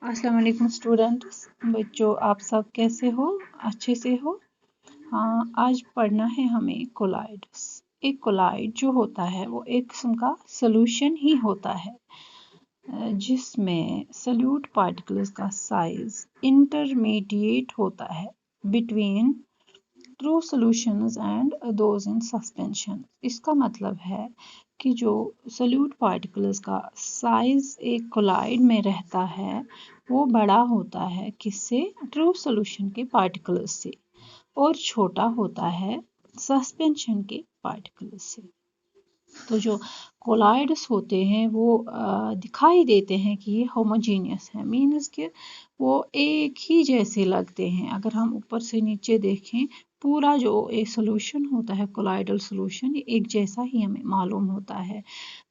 अस्सलाम वालेकुम स्टूडेंट्स। बच्चों, आप सब कैसे हो? अच्छे से हो? हाँ, आज पढ़ना है हमें कोलाइड्स। एक कोलाइड जो होता है वो एक किस्म का सॉल्यूशन ही होता है जिसमें सॉल्यूट पार्टिकल्स का साइज इंटरमीडिएट होता है between true solutions and those in suspension. इसका मतलब है कि जो सॉल्यूट पार्टिकल्स का साइज एक कोलाइड में रहता है वो बड़ा होता है किससे? ट्रू सॉल्यूशन के पार्टिकल्स से, और छोटा होता है सस्पेंशन के पार्टिकल्स से। तो जो कोलाइड्स होते हैं वो दिखाई देते हैं कि ये होमोजीनियस है, मीन्स कि वो एक ही जैसे लगते हैं। अगर हम ऊपर से नीचे देखें, पूरा जो एक सोल्यूशन होता है कोलाइडल सोल्यूशन, ये एक जैसा ही हमें मालूम होता है,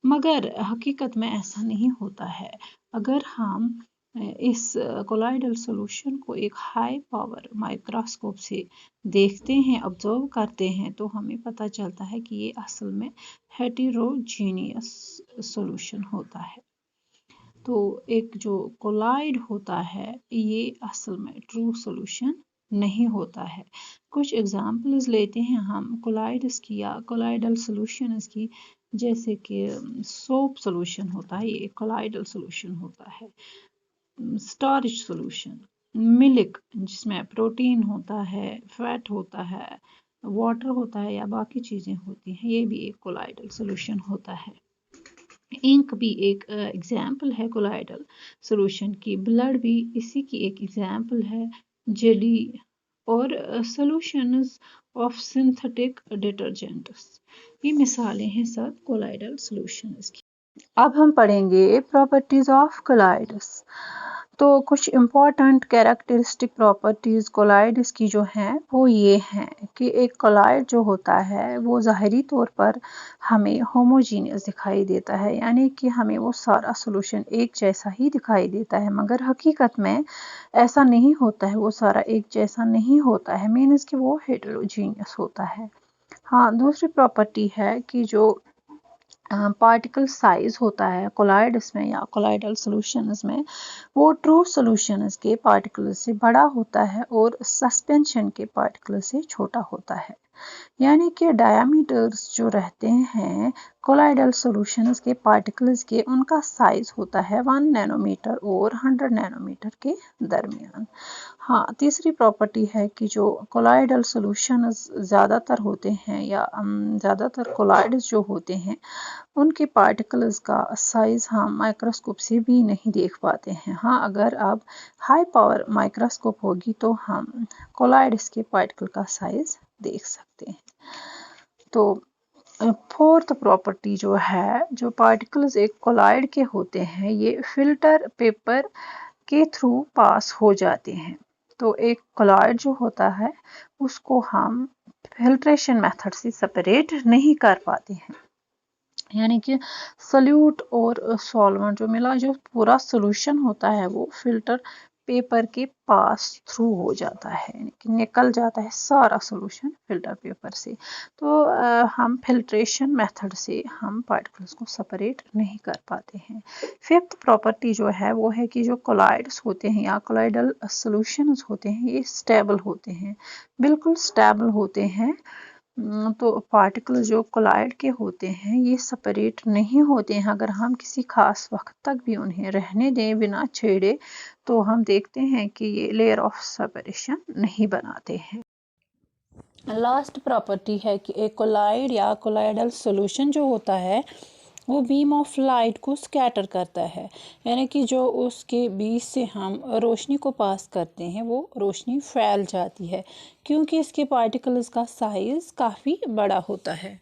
मगर हकीकत में ऐसा नहीं होता है। अगर हम इस कोलाइडल सोल्यूशन को एक हाई पावर माइक्रोस्कोप से देखते हैं, ऑब्जर्व करते हैं, तो हमें पता चलता है कि ये असल में हेटेरोजीनियस सॉल्यूशन होता है। तो एक जो कोलाइड होता है ये असल में ट्रू सॉल्यूशन नहीं होता है। कुछ एग्जांपल्स लेते हैं हम कोलाइड्स की या कोलाइडल सॉल्यूशंस की, जैसे कि सोप सॉल्यूशन होता है, ये एक कोलाइडल सॉल्यूशन होता है। स्टार्च सॉल्यूशन, मिल्क जिसमें प्रोटीन होता है, फैट होता है, वाटर होता है या बाकी चीज़ें होती हैं, ये भी एक कोलाइडल सॉल्यूशन होता है। इंक भी एक एग्जाम्पल है कोलाइडल सॉल्यूशन की, ब्लड भी इसी की एक एग्जाम्पल है, जेली और सॉल्यूशंस ऑफ सिंथेटिक डिटर्जेंट्स, ये मिसालें हैं सब कोलाइडल सॉल्यूशंस की। अब हम पढ़ेंगे प्रॉपर्टीज ऑफ कोलाइड्स। तो कुछ इम्पॉर्टेंट कैरेक्टरिस्टिक प्रॉपर्टीज़ कोलाइड्स की जो हैं वो ये हैं कि एक कोलाइड जो होता है वो ज़ाहिरी तौर पर हमें होमोजीनियस दिखाई देता है, यानी कि हमें वो सारा सॉल्यूशन एक जैसा ही दिखाई देता है, मगर हकीकत में ऐसा नहीं होता है, वो सारा एक जैसा नहीं होता है, मीन्स कि वो हेटेरोजीनियस होता है। हाँ, दूसरी प्रॉपर्टी है कि जो पार्टिकल साइज होता है कोलाइड्स में या कोलाइडल सॉल्यूशंस में, वो ट्रू सॉल्यूशंस के पार्टिकल से बड़ा होता है और सस्पेंशन के पार्टिकल से छोटा होता है। यानी कि डायमीटर्स जो रहते हैं कोलाइडल सॉल्यूशंस के पार्टिकल्स के, उनका साइज होता है 1 नैनोमीटर और 100 नैनोमीटर के दरमियान। हाँ, तीसरी प्रॉपर्टी है कि जो कोलाइडल सॉल्यूशंस ज़्यादातर होते हैं या ज़्यादातर कोलाइड्स जो होते हैं उनके पार्टिकल्स का साइज हम माइक्रोस्कोप से भी नहीं देख पाते हैं। हाँ, अगर अब हाई पावर माइक्रोस्कोप होगी तो हम कोलाइड्स के पार्टिकल का साइज देख सकते हैं। तो फोर्थ प्रॉपर्टी जो है, जो पार्टिकल्स एक कोलाइड के होते हैं ये फिल्टर पेपर के थ्रू पास हो जाते हैं। तो एक कोलाइड जो होता है उसको हम फिल्ट्रेशन मेथड से सेपरेट नहीं कर पाते हैं, यानी कि सॉल्यूट और सॉल्वेंट जो मिला, जो पूरा सॉल्यूशन होता है वो फिल्टर पेपर के पास थ्रू हो जाता है, यानी कि निकल जाता है सारा सॉल्यूशन फिल्टर पेपर से। तो हम फिल्ट्रेशन मेथड से हम पार्टिकल्स को सेपरेट नहीं कर पाते हैं। फिफ्थ प्रॉपर्टी जो है वो है कि जो कोलाइड्स होते हैं या कोलाइडल सॉल्यूशंस होते हैं ये स्टेबल होते हैं, बिल्कुल स्टेबल होते हैं। तो पार्टिकल जो कोलाइड के होते हैं ये सेपरेट नहीं होते हैं। अगर हम किसी खास वक्त तक भी उन्हें रहने दें बिना छेड़े तो हम देखते हैं कि ये लेयर ऑफ सेपरेशन नहीं बनाते हैं। लास्ट प्रॉपर्टी है कि एक कोलाइड या कोलाइडल सॉल्यूशन जो होता है वो बीम ऑफ लाइट को स्कैटर करता है, यानी कि जो उसके बीच से हम रोशनी को पास करते हैं वो रोशनी फैल जाती है, क्योंकि इसके पार्टिकल्स का साइज़ काफ़ी बड़ा होता है।